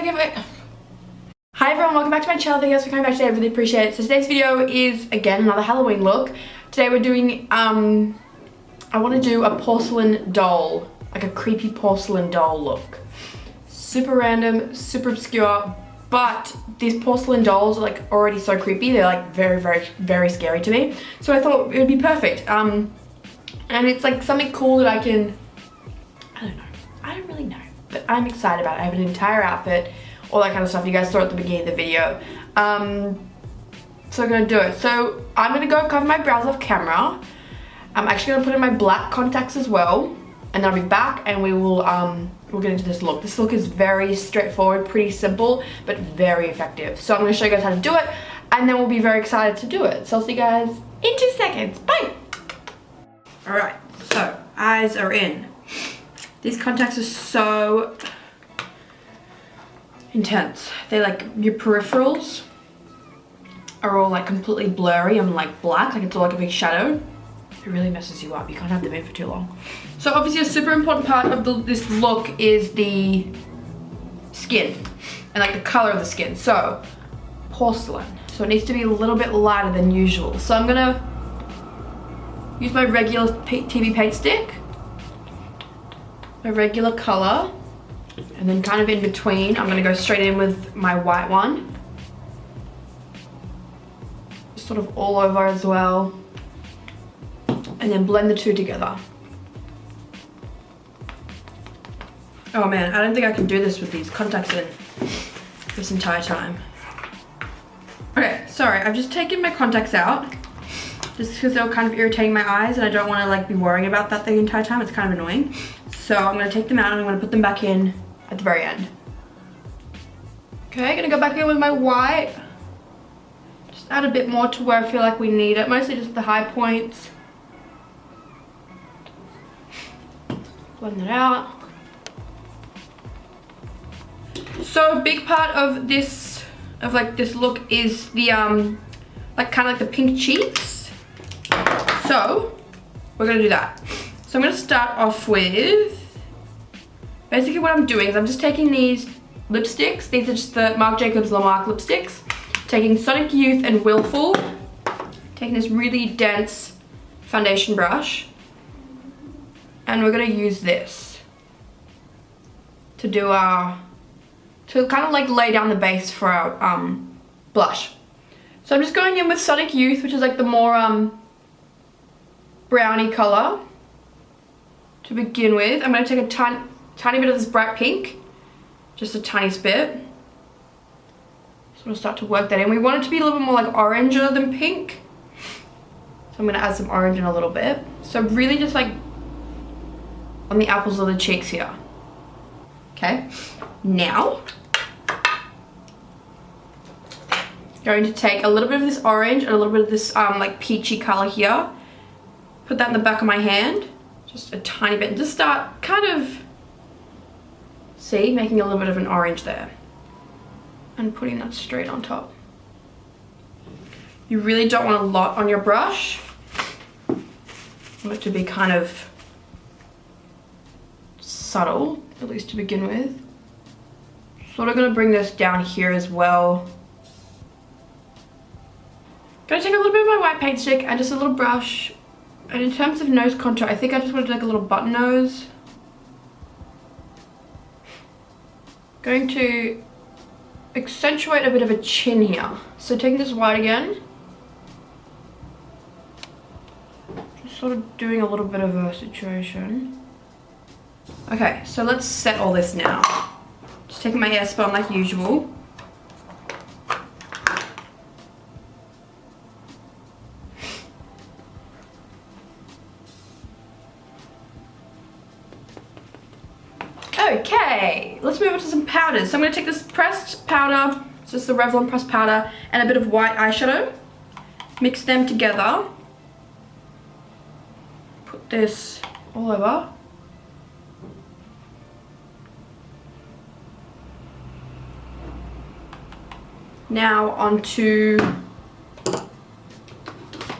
thank you for... Hi everyone, welcome back to my channel. Thank you guys for coming back today. I really appreciate it. So today's video is, again, another Halloween look. Today we're doing, I want to do a porcelain doll. Like a creepy porcelain doll look. Super random, super obscure, but these porcelain dolls are like already so creepy. They're like very scary to me. So I thought it would be perfect. And it's like something cool that I can, I don't know. I don't really know, but I'm excited about it. I have an entire outfit, all that kind of stuff you guys saw at the beginning of the video. So I'm gonna do it. So I'm gonna go cover my brows off camera. I'm actually gonna put in my black contacts as well, and then I'll be back and we'll get into this look. This look is very straightforward, pretty simple, but very effective. So I'm gonna show you guys how to do it, and then we'll be very excited to do it. So I'll see you guys in 2 seconds. Bye. All right, so eyes are in. These contacts are so intense. They like, your peripherals are all like completely blurry and like black, like it's all like a big shadow. It really messes you up. You can't have them in for too long. So obviously a super important part of this look is the skin and like the color of the skin. So porcelain. So it needs to be a little bit lighter than usual. So I'm gonna use my regular TV paint stick, my regular color, and then kind of in between, I'm gonna go straight in with my white one. Sort of all over as well. And then blend the two together. Oh man, I don't think I can do this with these contacts in this entire time. Okay, sorry, I've just taken my contacts out just because they were kind of irritating my eyes and I don't want to like be worrying about that the entire time. It's kind of annoying. So I'm going to take them out and I'm going to put them back in at the very end. Okay, gonna go back in with my white. Just add a bit more to where I feel like we need it. Mostly just the high points. Blend it out. So a big part of this, this look is the like kind of like the pink cheeks. So we're gonna do that. So I'm gonna start off with, basically what I'm doing is I'm just taking these lipsticks. These are just the Marc Jacobs lemarc lipsticks. Taking Sonic Youth and Willfull. Taking this really dense foundation brush. And we're gonna use this to do our, to kind of like lay down the base for our blush. So I'm just going in with Sonic Youth, which is like the more browny color to begin with. I'm gonna take a tiny bit of this bright pink, just a tiny bit. So we'll start to work that in. We want it to be a little bit more like oranger than pink. So I'm gonna add some orange in a little bit. So really just like on the apples of the cheeks here. Okay, now going to take a little bit of this orange and a little bit of this like peachy color here. Put that in the back of my hand, just a tiny bit, and just start kind of, see, making a little bit of an orange there. And putting that straight on top. You really don't want a lot on your brush. You want it to be kind of subtle, at least to begin with. Sort of gonna bring this down here as well. Gonna take a little bit of my white paint stick and just a little brush. And in terms of nose contour, I think I just want to do like a little button nose. Going to accentuate a bit of a chin here. So taking this white again. Just sort of doing a little bit of a situation. Okay, so let's set all this now. Just taking my Airspun like usual. Okay, let's move on to some powders. So I'm going to take this pressed powder, it's just the Revlon pressed powder, and a bit of white eyeshadow. Mix them together. Put this all over. Now onto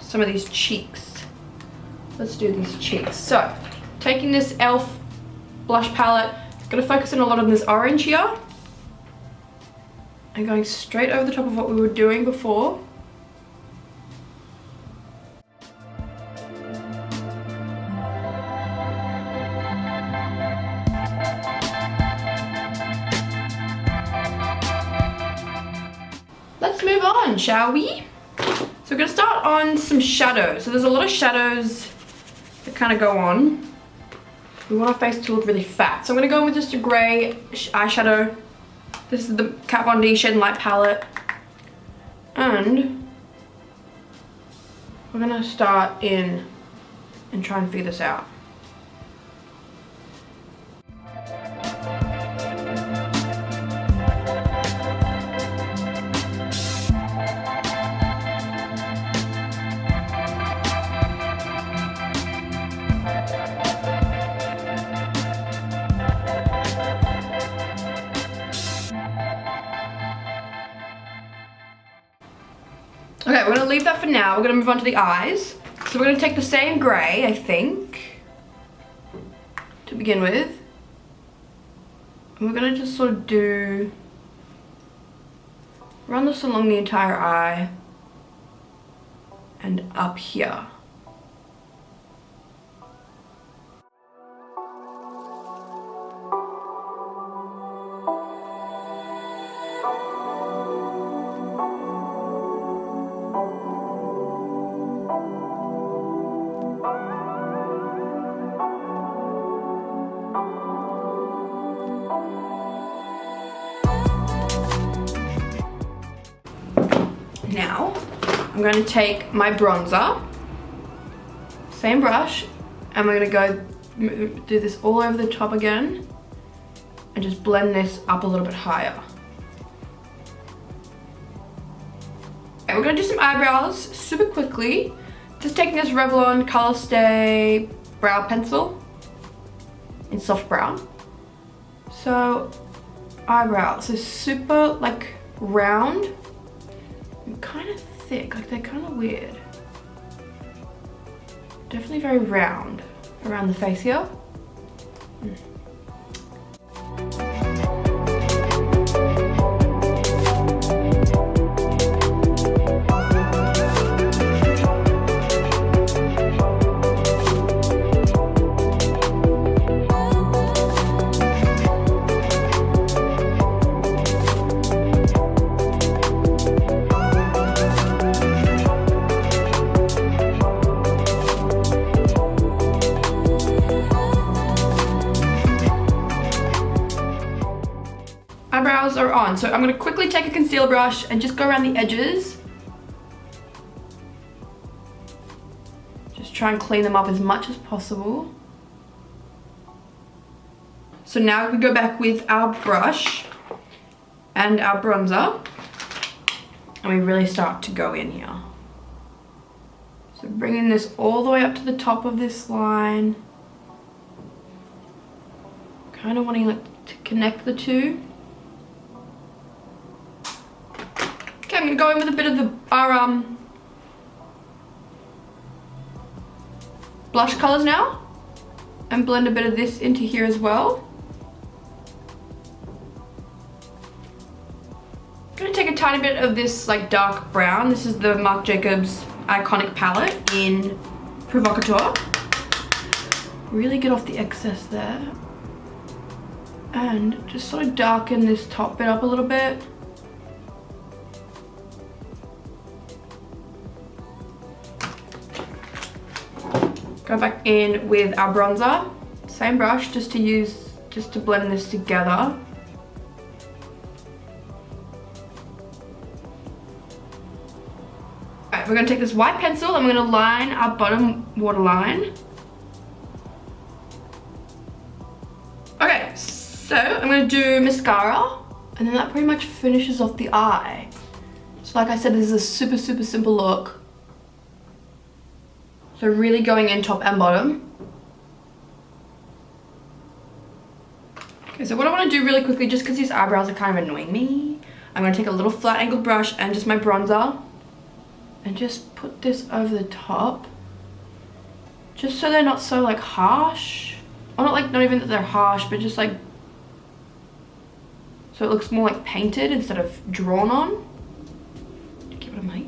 some of these cheeks. Let's do these cheeks. So, taking this e.l.f. blush palette, gonna focus on a lot of this orange here. and going straight over the top of what we were doing before. Let's move on, shall we? So we're gonna start on some shadows. So there's a lot of shadows that kind of go on. We want our face to look really fat. So I'm gonna go in with just a grey eyeshadow. This is the Kat Von D Shade and Light palette. And we're gonna start in and try and figure this out. Okay, we're gonna leave that for now. We're gonna move on to the eyes. So we're gonna take the same grey, I think, to begin with. And we're gonna just sort of run this along the entire eye and up here. Now, I'm going to take my bronzer, same brush, and we're going to go do this all over the top again and just blend this up a little bit higher. Okay, we're going to do some eyebrows super quickly. Just taking this Revlon Color Stay brow pencil in soft brown. So, eyebrows, so super like round. Kind of thick, like they're kind of weird. Definitely very round around the face here. Eyebrows are on, so I'm going to quickly take a concealer brush and just go around the edges. Just try and clean them up as much as possible. So now we go back with our brush and our bronzer and we really start to go in here. So bringing this all the way up to the top of this line. Kind of wanting to connect the two. I'm going to go in with a bit of our blush colors now and blend a bit of this into here as well. I'm going to take a tiny bit of this like dark brown. This is the Marc Jacobs eye-conic palette in Provocateur. Really get off the excess there. And just sort of darken this top bit up a little bit. Go back in with our bronzer, same brush, just to blend this together. Alright, we're gonna take this white pencil and we're gonna line our bottom waterline. Okay, so I'm gonna do mascara, and then that pretty much finishes off the eye. So like I said, this is a super, super simple look. So really going in top and bottom. Okay, so what I want to do really quickly, just because these eyebrows are kind of annoying me, I'm going to take a little flat angled brush and just my bronzer and just put this over the top. Just so they're not so like harsh. Or not even that they're harsh, but just like so it looks more like painted instead of drawn on. Give it a mic.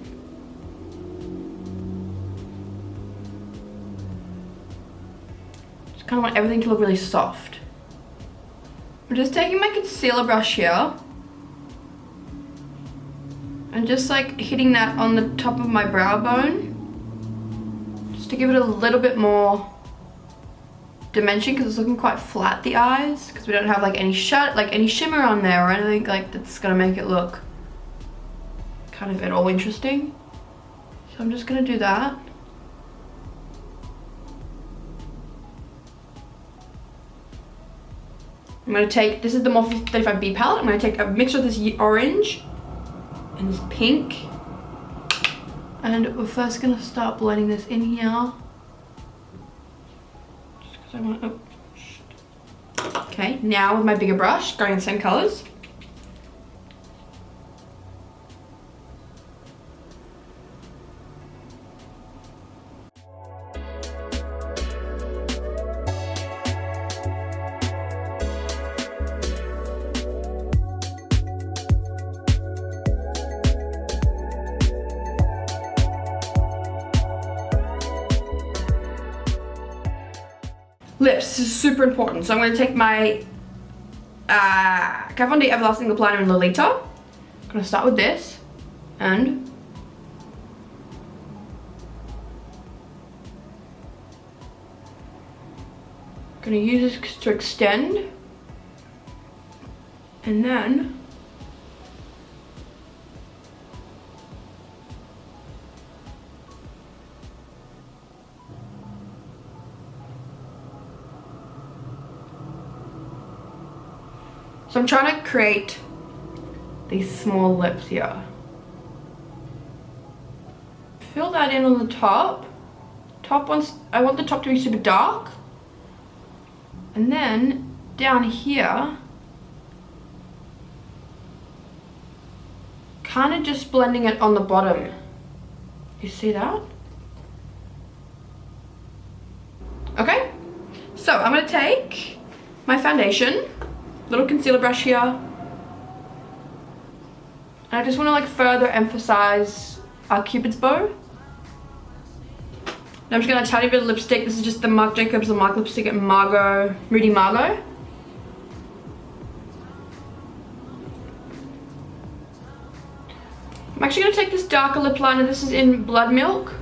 Just kind of want everything to look really soft. I'm just taking my concealer brush here and just like hitting that on the top of my brow bone just to give it a little bit more dimension, because it's looking quite flat, the eyes, because we don't have like any shimmer on there or anything like that's gonna make it look kind of at all interesting. So I'm just gonna do that. I'm gonna take, this is the Morphe 35B palette. I'm gonna take a mixture of this orange and this pink. And we're first gonna start blending this in here. Just because I want, oh, shit. Okay, now with my bigger brush, going in the same colors. Lips, this is super important. So I'm going to take my Kat Von D Everlasting Lip Liner in Lolita. I'm going to start with this and I'm going to use this to extend, and then so I'm trying to create these small lips here. Fill that in on the top. I want the top to be super dark. And then down here, kind of just blending it on the bottom. You see that? Okay, so I'm gonna take my foundation, little concealer brush here, and I just want to like further emphasize our Cupid's bow. And I'm just gonna tiny bit of lipstick. This is just the Marc Jacobs Marc lipstick at Margot, Moody Margot. I'm actually gonna take this darker lip liner. This is in Blood Milk,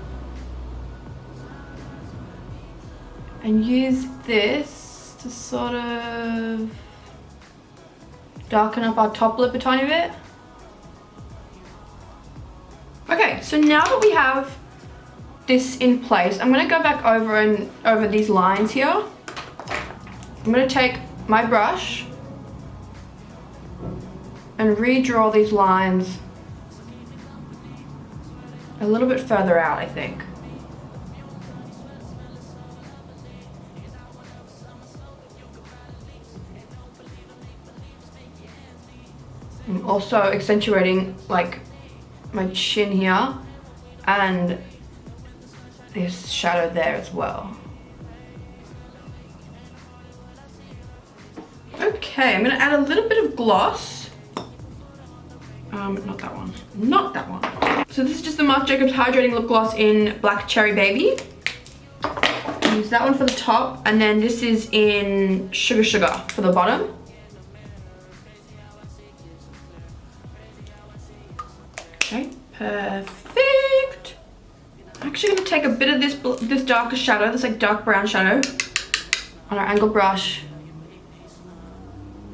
and use this to sort of darken up our top lip a tiny bit. Okay, so now that we have this in place, I'm gonna go back over these lines here. I'm gonna take my brush and redraw these lines a little bit further out, I think. I'm also accentuating like my chin here and this shadow there as well. Okay, I'm gonna add a little bit of gloss. Not that one, not that one. So this is just the Marc Jacobs Hydrating Lip Gloss in Black Cherry Baby. Use that one for the top, and then this is in Sugar for the bottom. Okay, perfect. I'm actually going to take a bit of this darker shadow, this like dark brown shadow, on our angled brush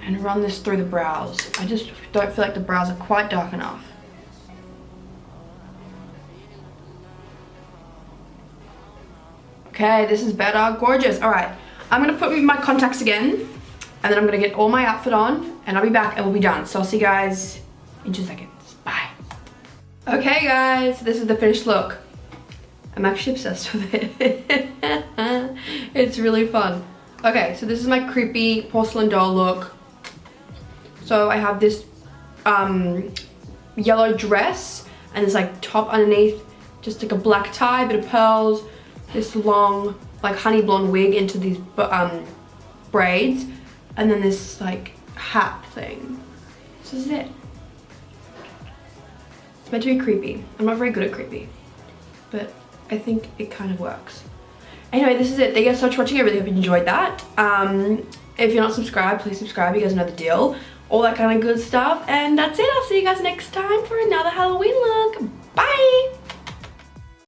and run this through the brows. I just don't feel like the brows are quite dark enough. Okay, this is better, gorgeous. All right, I'm going to put my contacts again, and then I'm going to get all my outfit on, and I'll be back and we'll be done. So I'll see you guys in 2 seconds. Bye. Okay guys, this is the finished look. I'm actually obsessed with it. It's really fun. Okay, so this is my creepy porcelain doll look. So I have this yellow dress and this like top underneath, just like a black tie, bit of pearls, this long like honey blonde wig into these braids, and then this like hat thing. is it. It's meant to be creepy. I'm not very good at creepy, but I think it kind of works. Anyway, this is it. Thank you guys so much for watching. I really hope you enjoyed that. If you're not subscribed, please subscribe. You guys know the deal. All that kind of good stuff. And that's it. I'll see you guys next time for another Halloween look. Bye!